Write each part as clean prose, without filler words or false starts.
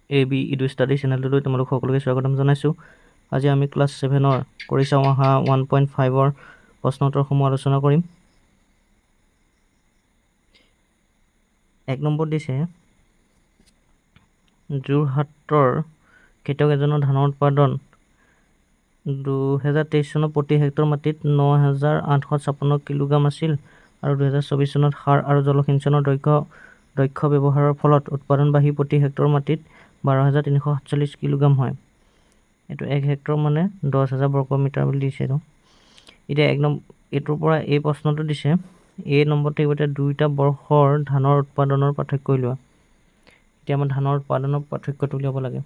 AB edu study চেনেলটোলৈ তোমালোক সকলোকে স্বাগতম জনাইছোঁ। আজি আমি ক্লাছ 7ৰ কৰি চাওঁ অহা 1.5ৰ প্ৰশ্নোত্তৰসমূহ আলোচনা কৰিম। 1 নম্বৰ দিছে যোৰহাটৰ খেতিয়ক এজনৰ ধানৰ উৎপাদন 2023 চনত প্ৰতি হেক্টৰ মাটিত 9,856 কিলোগ্ৰাম আছিল আৰু 2024 চনত সাৰ আৰু জলসিঞ্চনৰ দক্ষ ব্যৱহাৰৰ ফলত উৎপাদন বাঢ়ি প্ৰতি হেক্টৰ মাটিত 12,347 কিলোগ্ৰাম হয়। এইটো 1 হেক্টৰ মানে 10,000 বৰ্গমিটাৰ বুলি দিছে। এতিয়া এইটোৰ পৰা এই প্ৰশ্নটো দিছে এই নম্বৰ থাকিব এতিয়া 2টা বৰ্ষৰ ধানৰ উৎপাদনৰ পাৰ্থক্য উলিওৱা। এতিয়া আমাৰ ধানৰ উৎপাদনৰ পাৰ্থক্যটো উলিয়াব লাগে।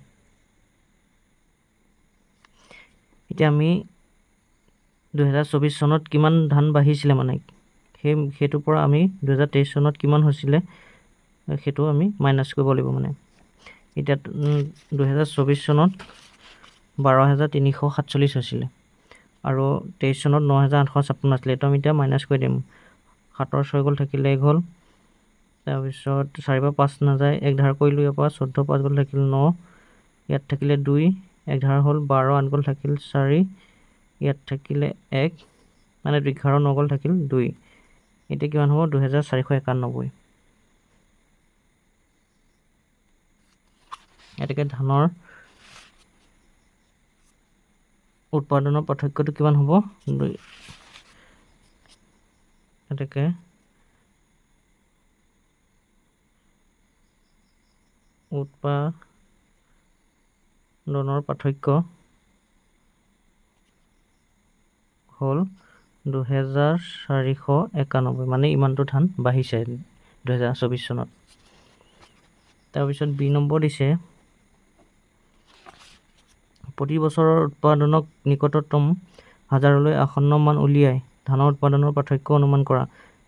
এতিয়া আমি 2024 চনত কিমান ধান বাঢ়িছিলে মানে সেইটোৰ পৰা আমি 2023 চনত কিমান হৈছিলে সেইটো আমি মাইনাছ কৰিব লাগিব মানে। এতিয়া 2024 চনত 12,347 হৈছিলে আৰু 23 চনত 9,856 আছিলে। এইটো আমি এতিয়া মাইনাছ কৰি দিম। 7ৰ 6 গ'ল থাকিলে 1 হ'ল, তাৰপিছত 4 পৰা 5 নাযায়, 1 ধাৰ কৰিলোঁ, ইয়াৰ পৰা 14 5 গ'ল থাকিল 9, ইয়াত থাকিলে 2, 1 ধাৰ হ'ল 12, 8 গ'ল থাকিল 4, ইয়াত থাকিলে 1 মানে 11 9 গ'ল থাকিল 2। এতিয়া কিমান হ'ব 2,491। এতেকে ধানৰ উৎপাদনৰ পাৰ্থক্যটো কিমান হ'ব এতেকে উৎপাদনৰ পাৰ্থক্য হ'ল 2,491 মানে ইমানটো ধান বাঢ়িছে 2024 চনত। তাৰপিছত বি নম্বৰ দিছে প্ৰতি বছৰৰ উৎপাদনক নিকটতম হাজাৰলৈ আসন্ন মান উলিয়াই ধানৰ উৎপাদনৰ পাৰ্থক্য অনুমান কৰা।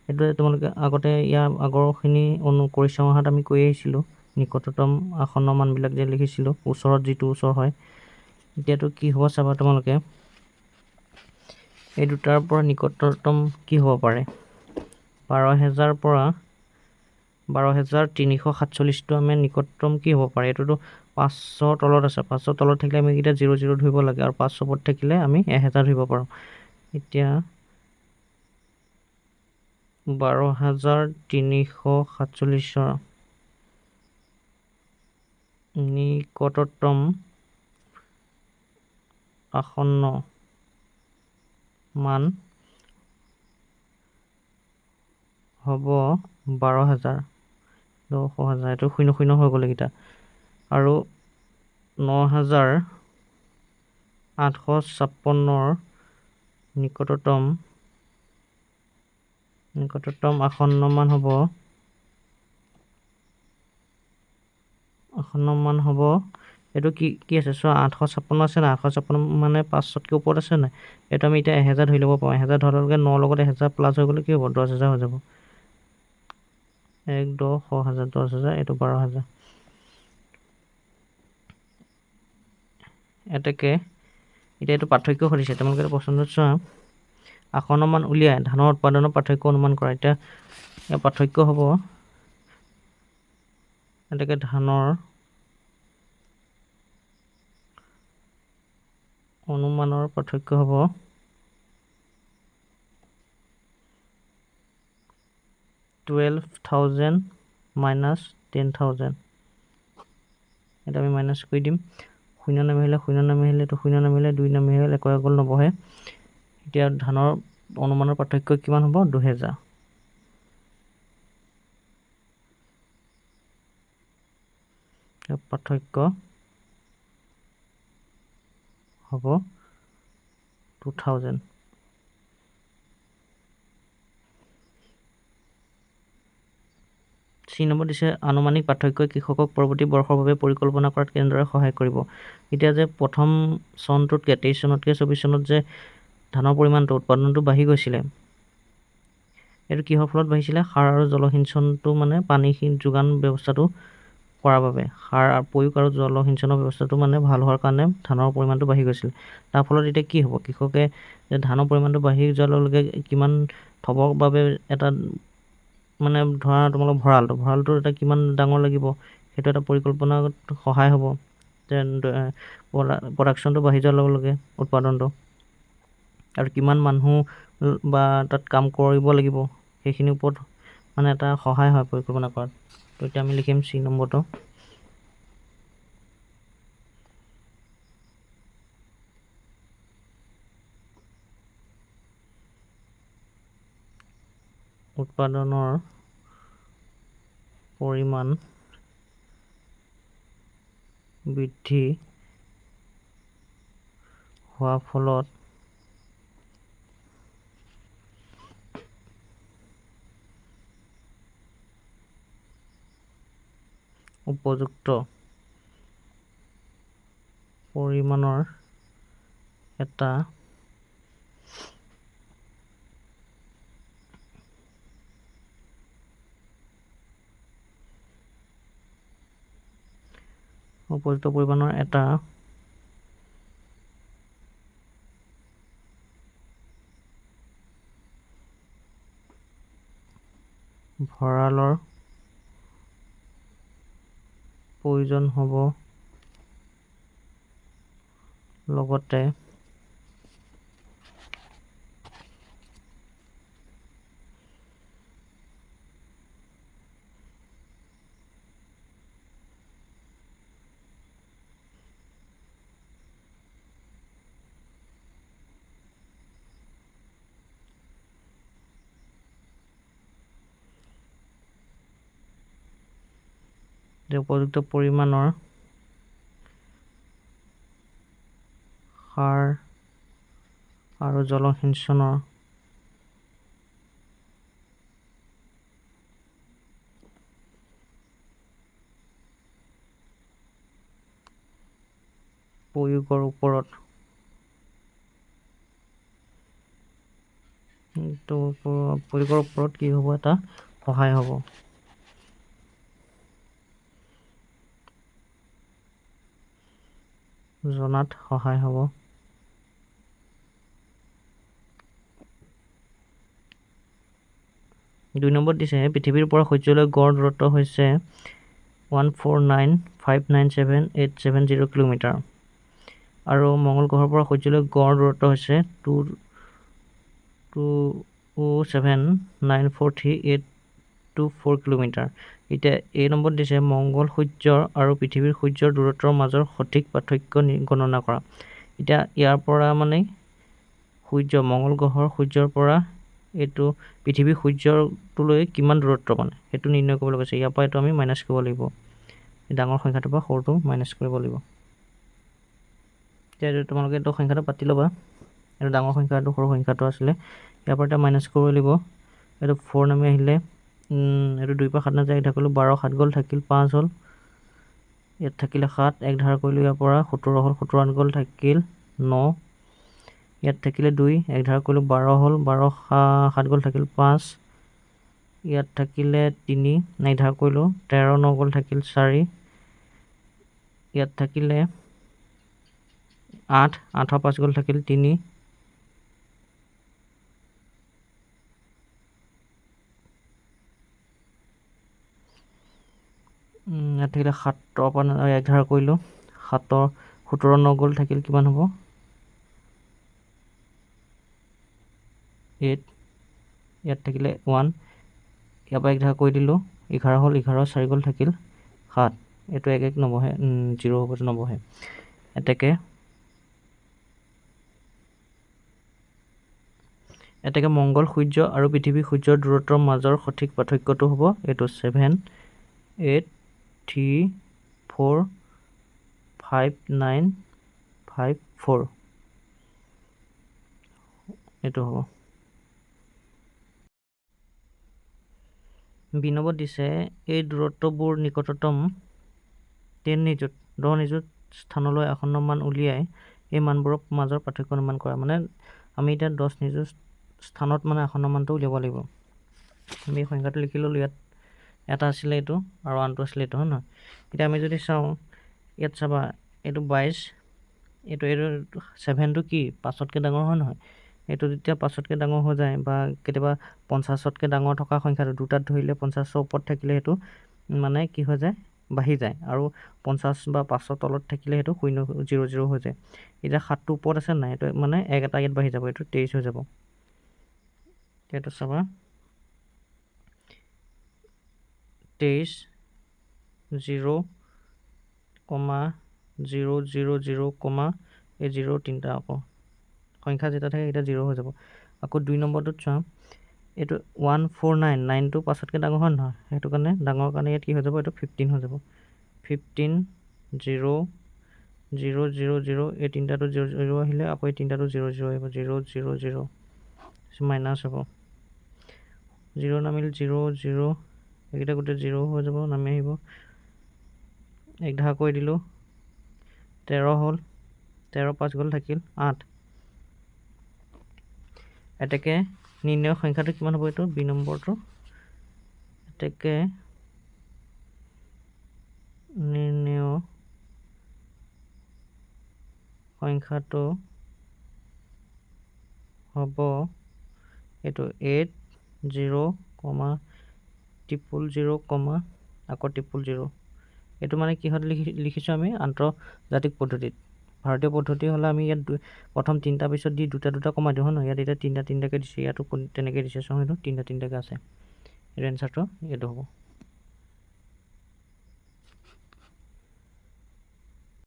এইটো তোমালোকে আগতে ইয়াৰ আগৰখিনি কৰি চাওঁ অহাত আমি কৈ আহিছিলোঁ নিকটতম আসন্ন মানবিলাক যে লিখিছিলোঁ ওচৰত যিটো ওচৰ হয়। এতিয়াতো কি হ'ব চাবা তোমালোকে এই দুটাৰ পৰা নিকটতম কি হ'ব পাৰে 12,000 পৰা 12,347টো আমি নিকটতম কি হ'ব পাৰে। এইটোতো 500 তলত আছে, 500 তলত থাকিলে আমি এতিয়া 0 0 ধৰিব লাগে আৰু 500 ওপৰত থাকিলে আমি 1000 ধৰিব পাৰোঁ। এতিয়া 12,347ৰ নিকটতম আসন্ন মান হ'ব 12,000, 10,000, এইটো 0 0 হৈ গ'ল এইকেইটা আৰু 9,856ৰ নিকটতম আসন্ন মান হ'ব এইটো কি আছে চোৱা 856 আছে না, 856 মানে 500তকৈ ওপৰত আছে নাই। এইটো আমি এতিয়া 1000 ধৰি ল'ব পাৰোঁ। 1000 ধৰাৰ লগে 9 লগত 1000 প্লাছ হৈ গ'লে কি হ'ব 10,000 হৈ যাব। 1 10 10,000 10,000 এইটো 12,000। এতেকে এতিয়া এইটো পাৰ্থক্য সুধিছে তোমালোকে প্ৰশ্নটো চোৱা আসন্ন মান উলিয়াই ধানৰ উৎপাদনৰ পাৰ্থক্য অনুমান কৰা। এতিয়া ইয়াৰ পাৰ্থক্য হ'ব এতেকে ধানৰ অনুমানৰ পাৰ্থক্য হ'ব 12,000 মাইনাছ 10,000। এটা আমি মাইনাছ কৰি দিম। 0 নামিলে 0 নামিলে এইটো 0 নামিলে 2 নামিলে 1 গ'ল নবহে। এতিয়া ধানৰ অনুমানৰ পাৰ্থক্য কিমান হ'ব 2,000। পাৰ্থক্য হ'ব 2,000। C নম্বৰ দিছে আনুমানিক পাৰ্থক্যই কৃষকক পৰৱৰ্তী বৰ্ষৰ বাবে পৰিকল্পনা কৰাত কেনেদৰে সহায় কৰিব। এতিয়া যে প্ৰথম চনটোতকৈ 23 চনতকৈ 24 চনত যে ধানৰ পৰিমাণটো উৎপাদনটো বাঢ়ি গৈছিলে এইটো কিহৰ ফলত বাঢ়িছিলে সাৰ আৰু জলসিঞ্চনটো মানে পানী যোগান ব্যৱস্থাটো কৰাৰ বাবে সাৰ প্ৰয়োগ আৰু জলসিঞ্চনৰ ব্যৱস্থাটো মানে ভাল হোৱাৰ কাৰণে ধানৰ পৰিমাণটো বাঢ়ি গৈছিল। তাৰ ফলত এতিয়া কি হ'ব কৃষকে যে ধানৰ পৰিমাণটো বাঢ়ি যোৱাৰ লগে লগে কিমান থবৰ বাবে এটা মানে ধৰা তোমালোক ভঁৰালটো এটা কিমান ডাঙৰ লাগিব সেইটো এটা পৰিকল্পনাত সহায় হ'ব যে প্ৰডাকশ্যনটো বাঢ়ি যোৱাৰ লগে লগে উৎপাদনটো আৰু কিমান মানুহ বা তাত কাম কৰিব লাগিব সেইখিনিৰ ওপৰত মানে এটা সহায় হয় পৰিকল্পনা কৰাত। তো এতিয়া আমি লিখিম চি নম্বৰটো। উৎপাদনৰ পৰিমাণ বৃদ্ধি হোৱাৰ ফলত উপযুক্ত পৰিমাণৰ এটা ভঁৰালৰ প্ৰয়োজন হ'ব, লগতে উপযুক্ত পৰিমাণৰ সাৰ আৰু জলসিঞ্চনৰ প্ৰয়োগৰ ওপৰত কি হ'ব, এটা সহায় হ'ব। জনাত সহায় হ'ব। 2 নম্বৰত দিছে পৃথিৱীৰ পৰা সূৰ্যলৈ গড় দূৰত্ব হৈছে 149,597,870 কিলোমিটাৰ আৰু মংগল গ্ৰহৰ পৰা সূৰ্যলৈ গড় দূৰত্ব হৈছে 207,943,824 কিলোমিটাৰ। এতিয়া এই নম্বৰত দিছে মংগল সূৰ্যৰ আৰু পৃথিৱীৰ সূৰ্যৰ দূৰত্বৰ মাজৰ সঠিক পাৰ্থক্য গণনা কৰা। এতিয়া ইয়াৰ পৰা মানে মংগল গ্ৰহৰ সূৰ্যৰ পৰা এইটো পৃথিৱীৰ সূৰ্যটোলৈ কিমান দূৰত্ব মানে সেইটো নিৰ্ণয় কৰিবলৈ কৈছে। ইয়াৰ পৰা এইটো আমি মাইনাছ কৰিব লাগিব, ডাঙৰ সংখ্যাটোৰ পৰা সৰুটো মাইনাছ কৰিব লাগিব। এতিয়া তোমালোকে এইটো সংখ্যাটো পাতি ল'বা, এইটো ডাঙৰ সংখ্যাটো সৰু সংখ্যাটো আছিলে, ইয়াৰ পৰা এতিয়া মাইনাছ কৰিব লাগিব। এইটো 4 নামি আহিলে এইটো 2 পৰা 7 নাযায়, এটা কৰিলোঁ 12, 7 গ'ল থাকিল 5 হ'ল, ইয়াত থাকিলে 7, 1 ধাৰ কৰিলোঁ ইয়াৰ পৰা 17 হ'ল, 17 গ'ল থাকিল 9, ইয়াত থাকিলে 2, 1 ধাৰ কৰিলোঁ 12 হ'ল, 12 7 গ'ল থাকিল 5, ইয়াত থাকিলে 3, 1 ধাৰ কৰিলোঁ 13, 9 গ'ল থাকিল 4, ইয়াত থাকিলে 8, 8 5 গ'ল থাকিল 3, ইয়াত থাকিলে 7 পৰা 1 ধাৰ কৰিলোঁ 7, 17 9 গ'ল থাকিল কিমান হ'ব 8, ইয়াত থাকিলে 1, ইয়াৰ পৰা 1 ধাৰ কৰি দিলোঁ 11 হ'ল, 11 4 গ'ল থাকিল 7, এইটো 1 1 নবহে 0 হ'ব, নবহে। এতেকে মংগল সূৰ্য আৰু পৃথিৱী সূৰ্যৰ দূৰত্বৰ মাজৰ সঠিক পাৰ্থক্যটো হ'ব এইটো 7, 8, 3, 4, 5, 9, 5, 4 এইটো হ'ব। বিনবত দিছে এই দূৰত্ববোৰ নিকটতম 10 নিযুত স্থানলৈ আসন্ন মান উলিয়াই এই মানবোৰৰ মাজৰ পাৰ্থক্য অনুমান কৰা। মানে আমি এতিয়া 10 নিযুত স্থানত মানে আসন্ন মানটো উলিয়াব লাগিব। আমি এই সংখ্যাটো লিখি ল'লোঁ, ইয়াত এটা আছিলে এইটো আৰু আনটো আছিলে এইটো, হয় নহয়। এতিয়া আমি যদি চাওঁ ইয়াত চাবা এইটো 22, এইটো 7টো কি 5তকৈ ডাঙৰ হয় নহয়। এইটো যেতিয়া 5তকৈ ডাঙৰ হৈ যায় বা কেতিয়াবা 50তকৈ ডাঙৰ থকা সংখ্যাটো দুটাত ধৰিলে 50ৰ ওপৰত থাকিলে সেইটো মানে কি হৈ যায় বাঢ়ি যায় আৰু 50 বা 500 তলত থাকিলে সেইটো 0 হৈ যায়। এতিয়া 7টো ওপৰত আছে নাই, এইটো মানে 1 এটা ইয়াত বাঢ়ি যাব, এইটো 23 হৈ যাব। এইটো চাবা 23 0, 0 0 0, এই 0 তিনিটা আকৌ সংখ্যা যেতিয়া থাকে এতিয়া 0 হৈ যাব। আকৌ 2 নম্বৰটোত চাওঁ, এইটো 149, 9টো 5তকৈ ডাঙৰ হয় নহয়, সেইটো কাৰণে ডাঙৰ কাৰণে ইয়াত কি হৈ যাব, এইটো 15 হৈ যাব। 15 0 0 0 0, এই তিনিটাটো 0 0 আহিলে আকৌ এই তিনিটাটো 0 0 আহিব, 0 0 0 মাইনাছ হ'ব, 0 নামিল 0 0, এইকেইটা গোটেই 0 হৈ যাব, নামি আহিব। 1 ঢাকা কৰি দিলোঁ, 13 হ'ল, 13 5 গ'ল, থাকিল 8। এতেকে নিৰ্ণয় সংখ্যাটো কিমান হ'ব, এইটো বি নম্বৰটো। এতেকে নিৰ্ণয় সংখ্যাটো হ'ব এইটো 8 0, 000, আকৌ 000। এইটো মানে কিহত লিখিছোঁ আমি, আন্তৰ্জাতিক পদ্ধতিত। ভাৰতীয় পদ্ধতি হ'লে আমি ইয়াত প্ৰথম 3টা পিছত দি 2টা 2টা কমাই দিওঁ, হয় নহয়, ইয়াত এতিয়া 3টা 3টাকৈ দিছে, ইয়াতো তেনেকৈ দিছে, চাওঁ এইটো 3টা 3টাকৈ আছে। এইটো এনচাৰটো এইটো হ'ব।